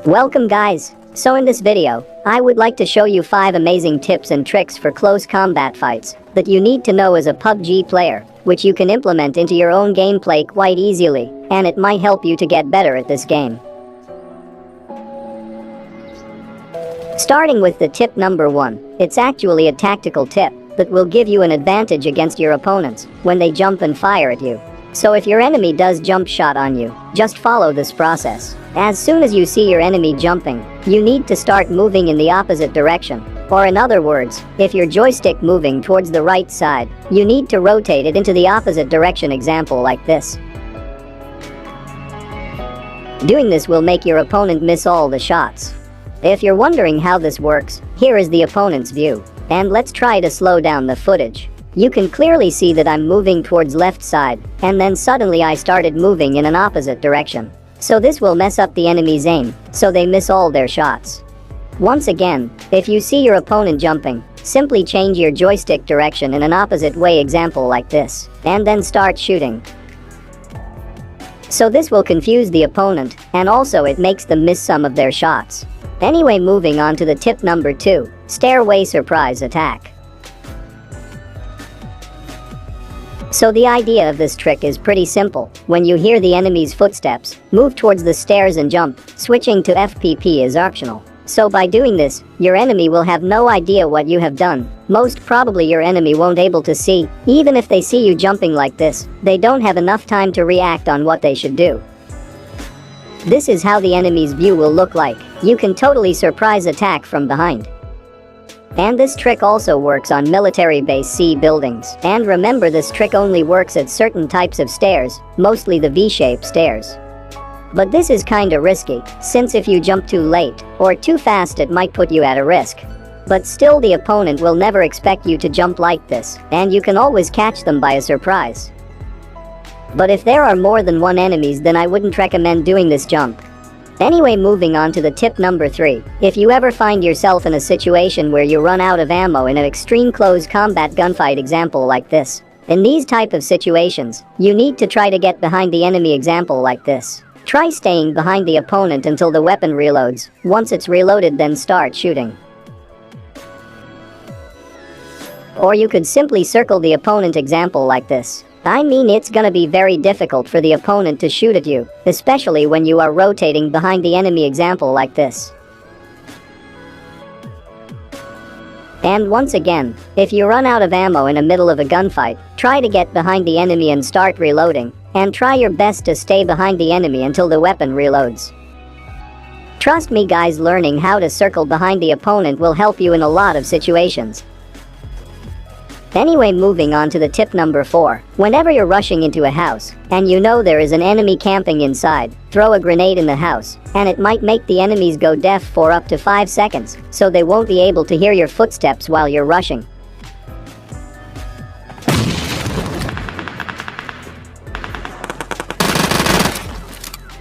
Welcome guys. So in this video, I would like to show you 5 amazing tips and tricks for close combat fights that you need to know as a PUBG player, which you can implement into your own gameplay quite easily, and it might help you to get better at this game. Starting with the tip number 1, it's actually a tactical tip that will give you an advantage against your opponents when they jump and fire at you. So if your enemy does jump shot on you, just follow this process. As soon as you see your enemy jumping, you need to start moving in the opposite direction. Or in other words, if your joystick moving towards the right side, you need to rotate it into the opposite direction, example like this. Doing this will make your opponent miss all the shots. If you're wondering how this works, here is the opponent's view. And let's try to slow down the footage. You can clearly see that I'm moving towards left side, and then suddenly I started moving in an opposite direction. So this will mess up the enemy's aim, so they miss all their shots. Once again, if you see your opponent jumping, simply change your joystick direction in an opposite way, example like this, and then start shooting. So this will confuse the opponent, and also it makes them miss some of their shots. Anyway, moving on to the tip number 2, stairway surprise attack. So the idea of this trick is pretty simple. When you hear the enemy's footsteps, move towards the stairs and jump. Switching to FPP is optional. So by doing this, your enemy will have no idea what you have done. Most probably your enemy won't able to see. Even if they see you jumping like this, they don't have enough time to react on what they should do. This is how the enemy's view will look like. You can totally surprise attack from behind. And this trick also works on military base C buildings. And remember, this trick only works at certain types of stairs, mostly the V-shaped stairs. But this is kinda risky, since if you jump too late or too fast it might put you at a risk. But still, the opponent will never expect you to jump like this, and you can always catch them by a surprise. But if there are more than one enemies, then I wouldn't recommend doing this jump. Anyway, moving on to the tip number 3. If you ever find yourself in a situation where you run out of ammo in an extreme close combat gunfight, example like this. In these type of situations, you need to try to get behind the enemy, example like this. Try staying behind the opponent until the weapon reloads. Once it's reloaded, then start shooting. Or you could simply circle the opponent, example like this. I mean, it's gonna be very difficult for the opponent to shoot at you, especially when you are rotating behind the enemy, example like this. And once again, if you run out of ammo in the middle of a gunfight, try to get behind the enemy and start reloading, and try your best to stay behind the enemy until the weapon reloads. Trust me guys, learning how to circle behind the opponent will help you in a lot of situations. Anyway, moving on to the tip number 4. Whenever you're rushing into a house, and you know there is an enemy camping inside, throw a grenade in the house, and it might make the enemies go deaf for up to 5 seconds, so they won't be able to hear your footsteps while you're rushing.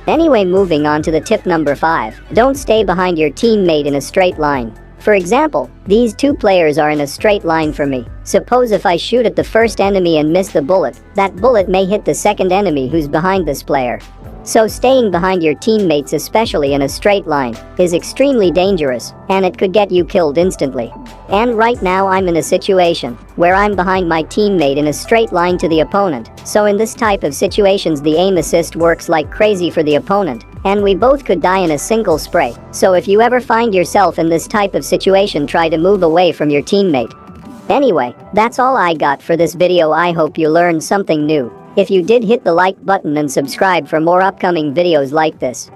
Anyway, moving on to the tip number 5. Don't stay behind your teammate in a straight line. For example, these 2 players are in a straight line for me. Suppose if I shoot at the first enemy and miss the bullet, that bullet may hit the second enemy who's behind this player. So staying behind your teammates, especially in a straight line, is extremely dangerous, and it could get you killed instantly. And right now I'm in a situation where I'm behind my teammate in a straight line to the opponent. So in this type of situations, the aim assist works like crazy for the opponent, and we both could die in a single spray. So if you ever find yourself in this type of situation, try to move away from your teammate. Anyway, that's all I got for this video. I hope you learned something new. If you did, hit the like button and subscribe for more upcoming videos like this.